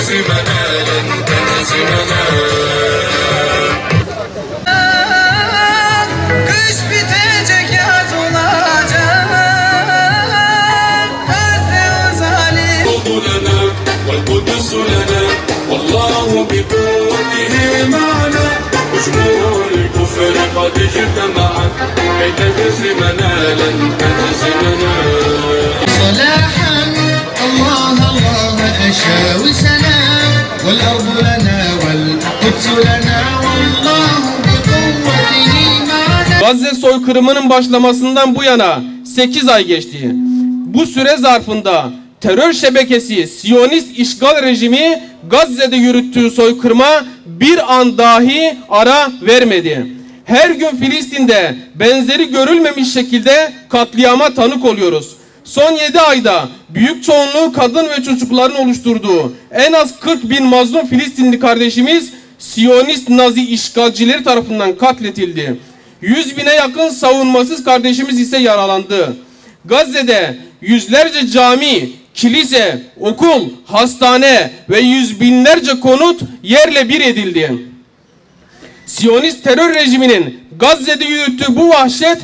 تهزمنا لن تهزمنا. Kış bitecek yaz olacak. Gazze zalim. لنا والقدس لنا والله بقوته معنا. وجموع الكفر قد اجتمعت كي تهزمنا لن تهزمنا. صلاحا الله الله أشاء وسلام والأرض لنا والقدس لنا والله بقوته معنا. Gazze soykırımının başlamasından bu yana 8 ay geçti. Bu süre zarfında terör şebekesi Siyonist işgal rejimi Gazze'de yürüttüğü soykırıma bir an dahi ara vermedi. Her gün Filistin'de benzeri görülmemiş şekilde katliama tanık oluyoruz. Son 7 ayda büyük çoğunluğu kadın ve çocukların oluşturduğu en az 40.000 mazlum Filistinli kardeşimiz Siyonist Nazi işgalcileri tarafından katletildi. 100.000'e yakın savunmasız kardeşimiz ise yaralandı. Gazze'de yüzlerce cami, kilise, okul, hastane ve yüz binlerce konut yerle bir edildi. Siyonist terör rejiminin Gazze'de yürüttüğü bu vahşet